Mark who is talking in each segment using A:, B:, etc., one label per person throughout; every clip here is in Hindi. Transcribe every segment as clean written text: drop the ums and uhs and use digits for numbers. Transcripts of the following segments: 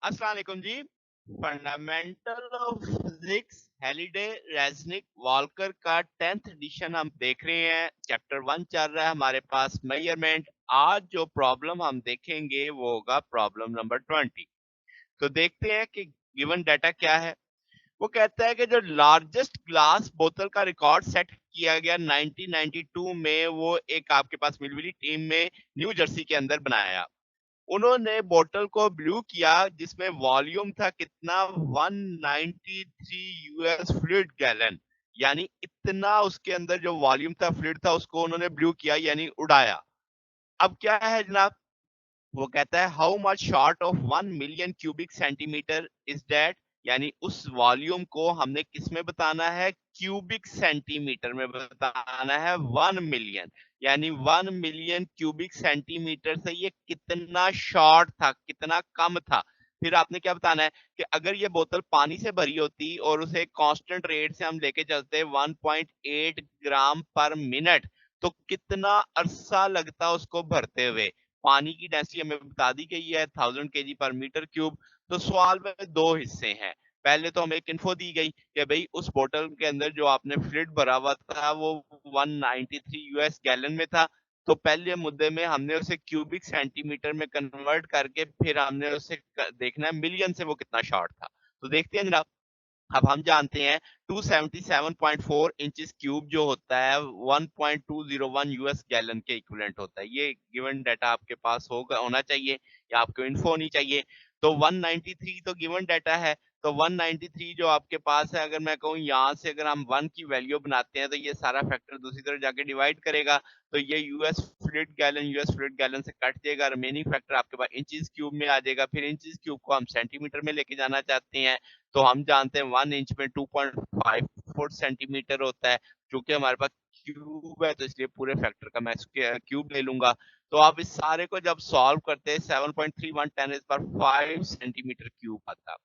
A: अस्सलाम वालेकुम जी। Fundamental of physics Halliday Resnick Walker का 10th एडिशन हम देख रहे हैं। चैप्टर 1 चल रहा है हमारे पास मेजरमेंट। आज जो प्रॉब्लम हम देखेंगे वो होगा प्रॉब्लम नंबर 20। तो देखते हैं कि गिवन डाटा क्या है। वो कहता है कि जो लार्जेस्ट ग्लास बोतल का रिकॉर्ड सेट किया गया 1992 में, वो एक आपके पास मिलविली टीम में न्यू जर्सी के अंदर बनाया। उन्होंने बॉटल को ब्लू किया जिसमें वॉल्यूम था कितना, 193 यूएस फ्लूइड गैलन। यानी इतना उसके अंदर जो वॉल्यूम था, फ्लूइड था, उसको उन्होंने ब्लू किया यानी उड़ाया। अब क्या है जनाब, वो कहता है how much short of 1 million cubic centimetre is that. यानी उस वॉल्यूम को हमने किस में बताना है, क्यूबिक सेंटीमीटर में बताना है 1 मिलियन। यानी 1 मिलियन क्यूबिक सेंटीमीटर से ये कितना शॉर्ट था, कितना कम था। फिर आपने क्या बताना है कि अगर ये बोतल पानी से भरी होती और उसे कांस्टेंट रेट से हम लेके चलते 1.8 ग्राम पर मिनट, तो कितना अरसा लगता उसको भरते हुए। पानी की डेंसिटी हमें बता दी गई है 1000 केजी पर मीटर क्यूब। तो सवाल में दो हिस्से हैं। पहले तो हमें एक इन्फो दी गई कि भाई उस बोतल के अंदर जो आपने फ्लूइड भरा हुआ था वो 193 यूएस गैलन में था। तो पहले मुद्दे में हमने उसे क्यूबिक सेंटीमीटर में कन्वर्ट करके फिर हमने उसे देखना है मिलियन से वो कितना शॉर्ट था। तो देखते हैं जनाब। अब हम जानते हैं 277.4 इंचेस क्यूब जो होता है 1.201 यूएस गैलन के इक्विवेलेंट होता है। ये गिवन डाटा आपके पास होगा, होना चाहिए या आपको इन्फो होनी चाहिए। तो 193 तो गिवन डाटा है। तो 193 जो आपके पास है, अगर मैं कहूँ यहाँ से अगर हम 1 की वैल्यू बनाते हैं तो ये सारा फैक्टर दूसरी तरफ जाके डिवाइड करेगा। तो ये यूएस फ्लूइड गैलन से कट जाएगा। रिमेनिंग फैक्टर आपके पास इंचेस क्यूब में आ जाएगा। फिर इंचेस क्यूब को हम सेंटीमीटर में लेके जाना चाहते हैं। तो हम जानते हैं 1 इंच में 2.54 सेंटीमीटर होता है। चूंकि हमारे पास क्यूब है तो इसलिए पूरे फैक्टर का मैं क्यूब ले लूंगा। तो आप इस सारे को जब सॉल्व करते हैं 7.31 10 इज पर 5 सेंटीमीटर क्यूब आता।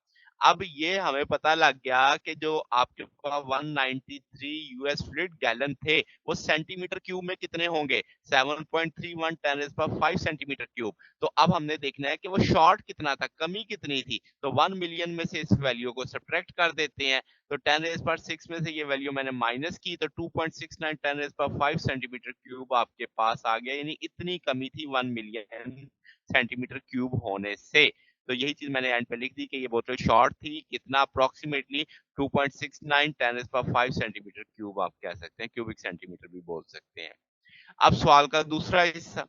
A: अब ये हमें पता लग गया कि जो आपके पास 193 यूएस फ्लूइड गैलन थे वो सेंटीमीटर क्यूब में कितने होंगे, 7.31 10 इज पर 5 सेंटीमीटर क्यूब। तो अब हमने देखना है कि वो शॉर्ट कितना था, कमी कितनी थी। तो 1 मिलियन में से इस वैल्यू को सब्ट्रैक्ट कर देते हैं। तो 10 रेज़ पर 6 में से ये वैल्यू मैंने माइनस की तो 2.69 10 रेज़ पर 5 सेंटीमीटर क्यूब आपके पास आ गया। यानी इतनी कमी थी 1 मिलियन सेंटीमीटर क्यूब होने से। तो यही चीज मैंने एंड पे लिख दी कि ये बोतल शॉर्ट थी कितना, अप्रोक्सीमेटली 2.69 10 रेज़ पर 5 सेंटीमीटर क्यूब आप कह सकते हैं, क्यूबिक सेंटीमीटर भी बोल सकते हैं। अब सवाल का दूसरा हिस्सा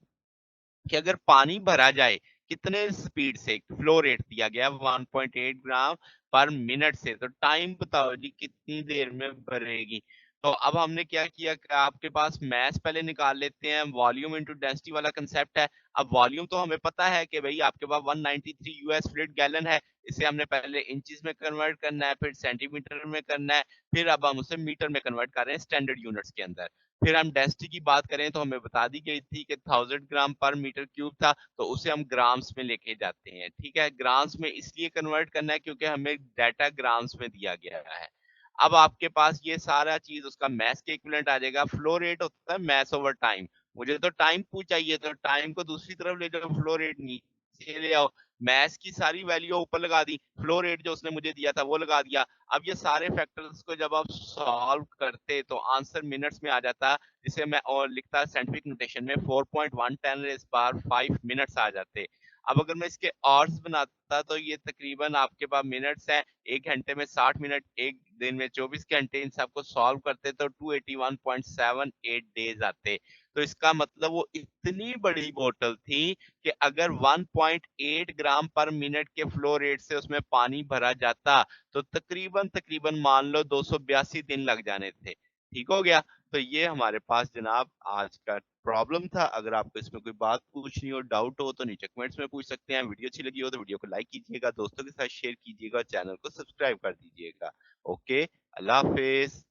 A: कि अगर पानी भरा जाए कितने स्पीड से, फ्लो रेट दिया गया 1.8 ग्राम पर मिनट से, तो टाइम बताओ जी कितनी देर में भरेगी। तो अब हमने क्या किया कि आपके पास मैस पहले निकाल लेते हैं, वॉल्यूम इनटू डेंसिटी वाला कंसेप्ट है। अब वॉल्यूम तो हमें पता है कि भाई आपके पास 193 यूएस फ्लूइड गैलन है। इसे हमने पहले इंचेस में कन्वर्ट करना है, फिर सेंटीमीटर में करना है, फिर अब हम उसे मीटर में कन्वर्ट कर रहे हैं स्टैंडर्ड यूनिट्स के अंदर। फिर हम डेंसिटी की बात करें तो हमें बता दी गई थी कि 1000 ग्राम पर मीटर क्यूब था। तो उसे हम ग्राम्स में लेके जाते हैं। ठीक है, ग्राम्स में इसलिए कन्वर्ट करना है क्योंकि हमें डाटा ग्राम्स में दिया गया है। अब आपके पास ये सारा चीज उसका मैस के इक्विवेलेंट आ जाएगा। फ्लो रेट होता है मैस ओवर टाइम। मुझे तो टाइम चाहिए, तो टाइम को दूसरी तरफ ले जाओ, फ्लो रेट नीचे ले आओ। मैस की सारी वैल्यू ऊपर लगा दी, फ्लो रेट जो उसने मुझे दिया था वो लगा दिया। अब ये सारे फैक्टर्स को जब आप सॉल्व करते तो आंसर मिनट्स में आ जाता, जिसे मैं और लिखता साइंटिफिक नोटेशन में 4.110 रेज़ पावर 5 मिनट्स आ जाते। अब अगर मैं इसके आवर्स बनाता तो ये तकरीबन आपके पास मिनट्स हैं, 1 घंटे में 60 मिनट, 1 दिन में 24 घंटे। इन सबको सॉल्व करते तो 281.78 डेज़ आते। तो इसका मतलब वो इतनी बड़ी बोतल थी कि अगर 1.8 ग्राम पर मिनट के फ्लो रेट से उसमें पानी भरा जाता तो तकरीबन तकरीबन मान लो 282 दिन लग जाने थे। ठीक हो गया। तो ये हमारे पास जनाब आज का प्रॉब्लम था। अगर आपको इसमें कोई बात पूछनी हो, डाउट हो तो नीचे कमेंट्स में पूछ सकते हैं। वीडियो अच्छी लगी हो तो वीडियो को लाइक कीजिएगा, दोस्तों के साथ शेयर कीजिएगा, चैनल को सब्सक्राइब कर दीजिएगा। ओके, अल्लाह हाफिज।